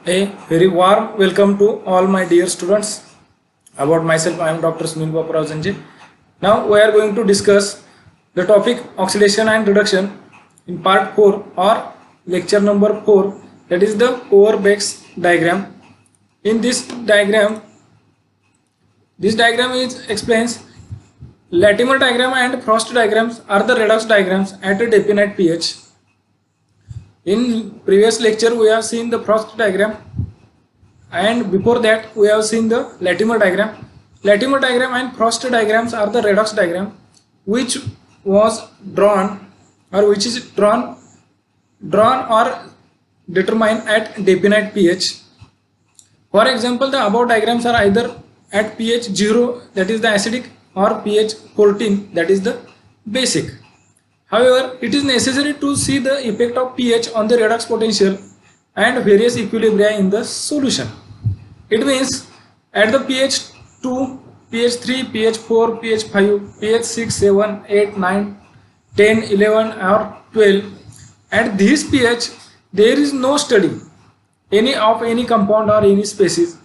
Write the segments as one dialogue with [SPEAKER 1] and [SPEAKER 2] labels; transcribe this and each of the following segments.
[SPEAKER 1] A very warm welcome to all my dear students. About myself, I am Dr. Sunil Baparao Zanjay. Now we are going to discuss the topic oxidation and reduction in part 4 or lecture number 4, that is the Overbeck's diagram. In this diagram explains Latimer diagram and Frost diagrams are the redox diagrams at a definite pH. In previous lecture we have seen the Frost diagram, and before that we have seen the Latimer diagram. Latimer diagram and Frost diagrams are the redox diagram which was drawn or which is drawn or determined at definite pH. For example, the above diagrams are either at pH 0, that is the acidic, or pH 14, that is the basic. However, it is necessary to see the effect of pH on the redox potential and various equilibria in the solution. It means at the pH 2, pH 3, pH 4, pH 5, pH 6, 7, 8, 9, 10, 11 or 12, at this pH there is no study any compound or any species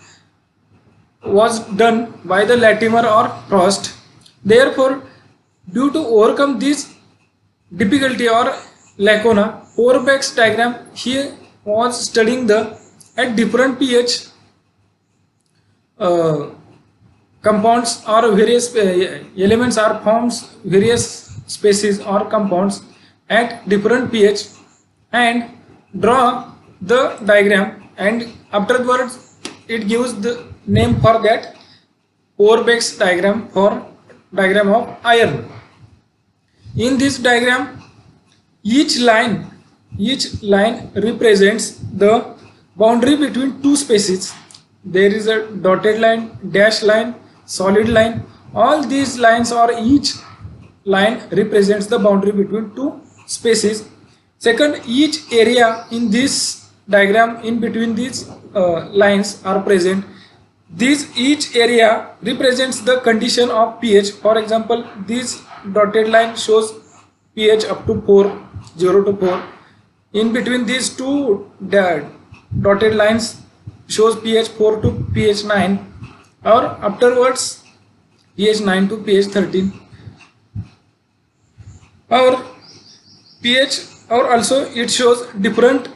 [SPEAKER 1] was done by the Latimer or Frost. Therefore, due to overcome this difficulty or lacuna, Overbeck's diagram here was studying the at different pH compounds or various elements or forms various species or compounds at different pH and draw the diagram, and afterwards it gives the name for that Overbeck's diagram for diagram of iron. In this diagram, each line represents the boundary between two species. There is a dotted line, dash line, solid line. All these lines or each line represents the boundary between two species. Second, each area in this diagram in between these lines are present. Each area represents the condition of pH. For example, this dotted line shows pH up to 4, 0 to 4. In between these two dotted lines shows pH 4 to pH 9, or afterwards pH 9 to pH 13. Or pH, or also it shows different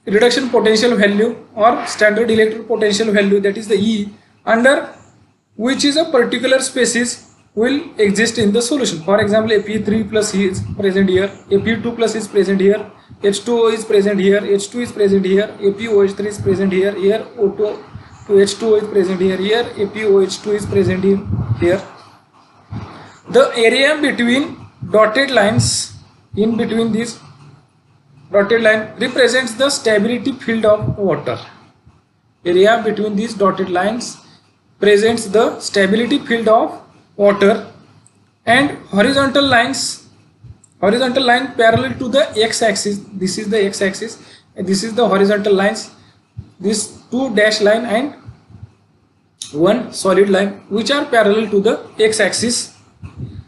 [SPEAKER 1] reduction potential value or standard electric potential value, that is the E, under which is a particular species will exist in the solution. For example, Fe3 plus is present here, Fe2 plus is present here, H2O is present here, H2 is present here, ApOH3 is present here, here O2 to H2O is present here, here ApOH2 is present in here. The area between dotted lines, in between these dotted line, represents the stability field of water. Area between these dotted lines presents the stability field of water, and horizontal line parallel to the x-axis. This is the x-axis and this is the horizontal lines. This two dash line and one solid line which are parallel to the x-axis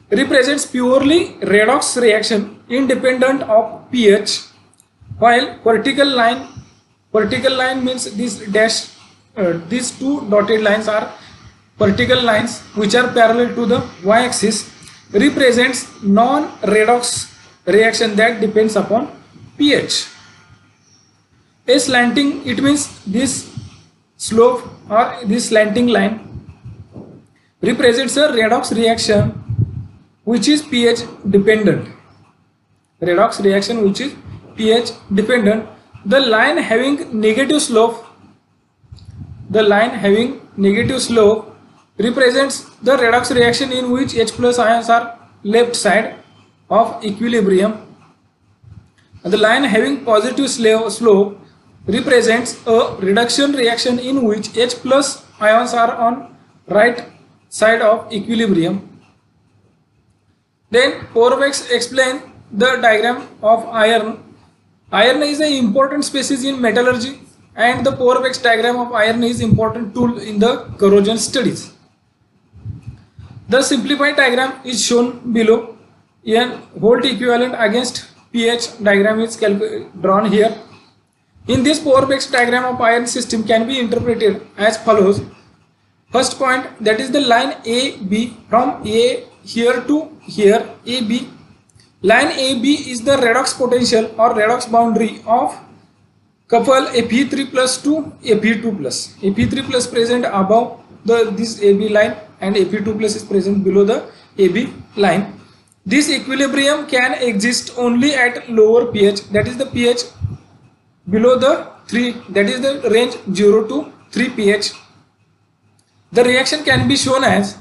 [SPEAKER 1] represents purely redox reaction independent of pH, while vertical line means this dash these two dotted lines are vertical lines which are parallel to the y-axis, represents non-redox reaction that depends upon pH. A slanting, it means this slope or this slanting line represents a redox reaction which is pH dependent. Redox reaction which is pH dependent. The line having negative slope represents the redox reaction in which H plus ions are left side of equilibrium. And the line having positive slope represents a reduction reaction in which H plus ions are on right side of equilibrium. Then Overbeck explained the diagram of iron. Iron is an important species in metallurgy, and the Overbeck's diagram of iron is important tool in the corrosion studies. The simplified diagram is shown below. A volt equivalent against pH diagram is drawn here. In this power-based diagram of iron system can be interpreted as follows. First point, that is the line AB from A here to here, AB. Line AB is the redox potential or redox boundary of couple Fe3 plus to Fe2 plus. Fe3 plus present above this AB line and Fe2 plus is present below the AB line. This equilibrium can exist only at lower pH, that is the pH below the 3, that is the range 0 to 3 pH. The reaction can be shown as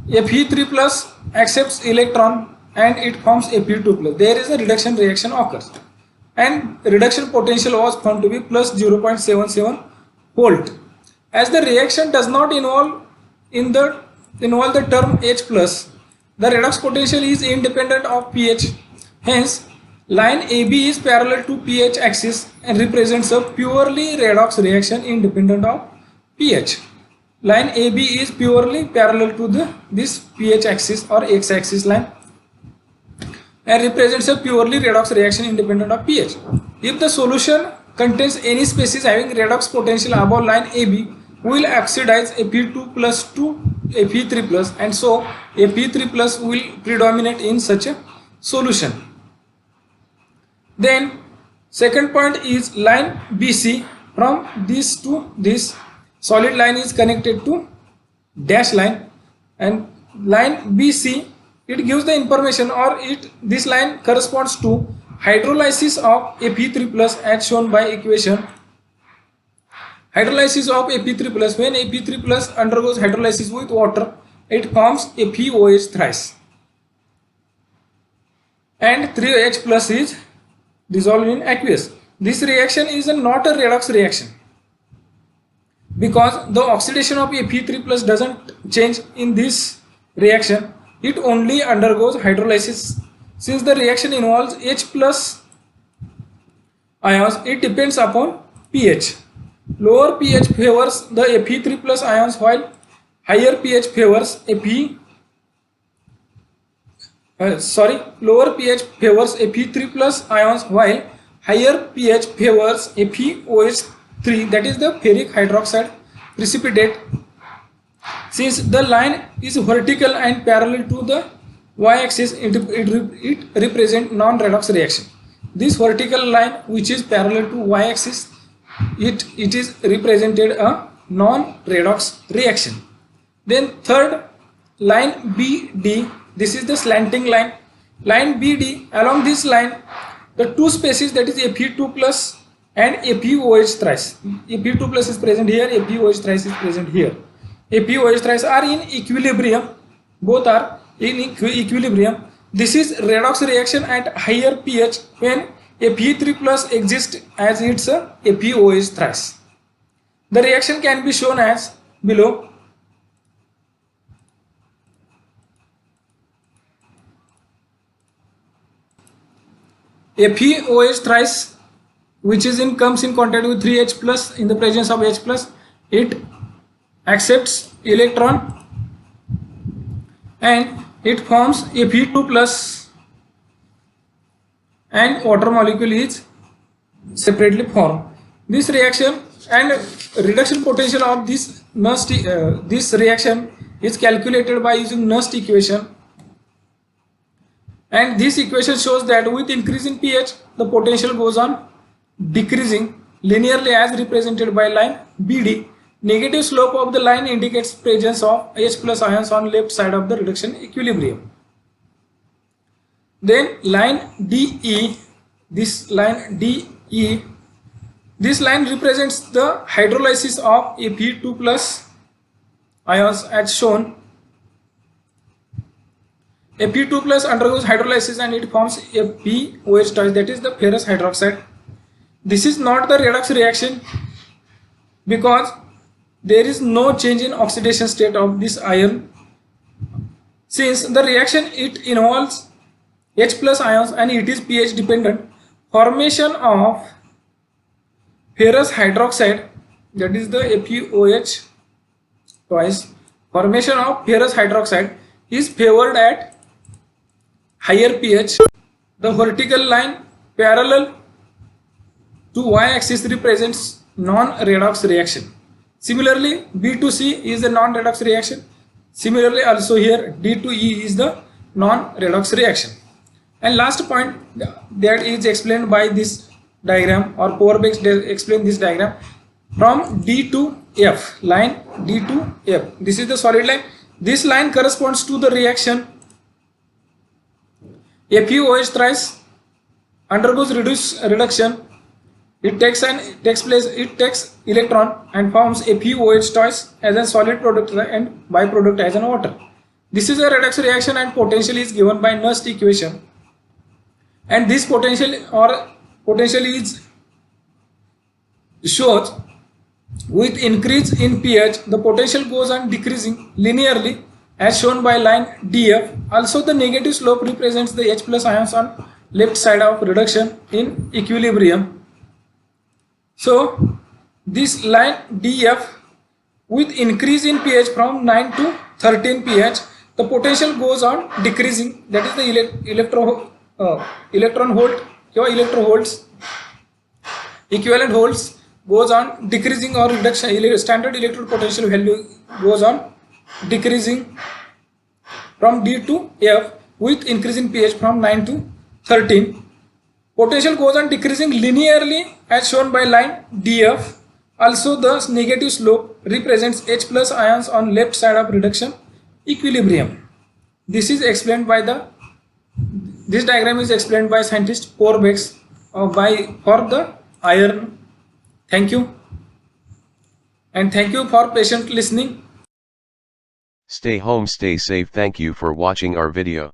[SPEAKER 1] Fe3 plus accepts electron and it forms Fe2 plus. There is a reduction reaction occurs and reduction potential was found to be plus 0.77 volt. As the reaction does not involve the term H plus, the redox potential is independent of pH. Hence, line AB is parallel to pH axis and represents a purely redox reaction independent of pH. Line AB is purely parallel to this pH axis or x-axis line and represents a purely redox reaction independent of pH. If the solution contains any species having redox potential above line AB, we will oxidize Fe2 plus to Fe3 plus, and so Fe3 plus will predominate in such a solution. Then second point is line BC. From this to this, solid line is connected to dash line, and line BC, it gives the information or this line corresponds to hydrolysis of Fe3 plus as shown by equation. Hydrolysis of Fe3 plus, when Fe3 plus undergoes hydrolysis with water, it forms FeOH thrice and 3H plus is dissolved in aqueous. This reaction is not a redox reaction because the oxidation of Fe3 plus doesn't change in this reaction, it only undergoes hydrolysis. Since the reaction involves H plus ions, it depends upon pH. Lower pH favors the Fe3 plus ions while higher pH favors lower pH favors Fe3 plus ions while higher pH favors FeOH3, that is the ferric hydroxide precipitate. Since the line is vertical and parallel to the y-axis, it represents non-redox reaction. This vertical line which is parallel to y-axis, it is represented a non-redox reaction. Then third, line BD, this is the slanting line. Line BD, along this line, the two species, that is Fe2 plus and FeOH thrice. Fe2 plus is present here, FeOH thrice is present here. FeOH thrice are in equilibrium, both are in equilibrium. This is redox reaction at higher pH when Fe3 plus exists as its FeOH thrice. The reaction can be shown as below. FeOH thrice, which comes in contact with 3H plus in the presence of H plus, it accepts electron and it forms Fe2 plus and water molecule is separately formed. This reaction and reduction potential of this reaction is calculated by using Nernst equation, and this equation shows that with increase in pH the potential goes on decreasing linearly as represented by line BD. Negative slope of the line indicates presence of H plus ions on left side of the reduction equilibrium. Then line DE, this line DE, this line represents the hydrolysis of Fe2 plus ions as shown. Fe2 plus undergoes hydrolysis and it forms FeOH twice, that is the ferrous hydroxide. This is not the redox reaction because there is no change in oxidation state of this iron. Since the reaction it involves H plus ions and it is pH dependent, formation of ferrous hydroxide, that is the FeOH twice, formation of ferrous hydroxide is favored at higher pH. The vertical line parallel to y-axis represents non-redox reaction. Similarly, B to C is the non-redox reaction. Similarly, also here D to E is the non-redox reaction. And last point that is explained by this diagram, or Powerback explain this diagram from D to F, line D to F. This is the solid line. This line corresponds to the reaction FeOH thrice undergoes reduction. It takes electron and forms FeOH twice as a solid product and byproduct as an water. This is a redox reaction and potential is given by Nernst equation. And this potential is shows with increase in pH the potential goes on decreasing linearly as shown by line DF. Also the negative slope represents the H plus ions on left side of reduction in equilibrium. So this line DF with increase in pH from 9 to 13 pH, the potential goes on decreasing, that is the electron volt or electrovolts equivalent volts goes on decreasing or reduction. Standard electrode potential value goes on decreasing from D to F with increase in pH from 9 to 13. Potential goes on decreasing linearly as shown by line DF. Also the negative slope represents H plus ions on left side of reduction equilibrium. This diagram is explained by scientist Powerback for the iron. Thank you, and thank you for patient listening.
[SPEAKER 2] Stay home, stay safe. Thank you for watching our video.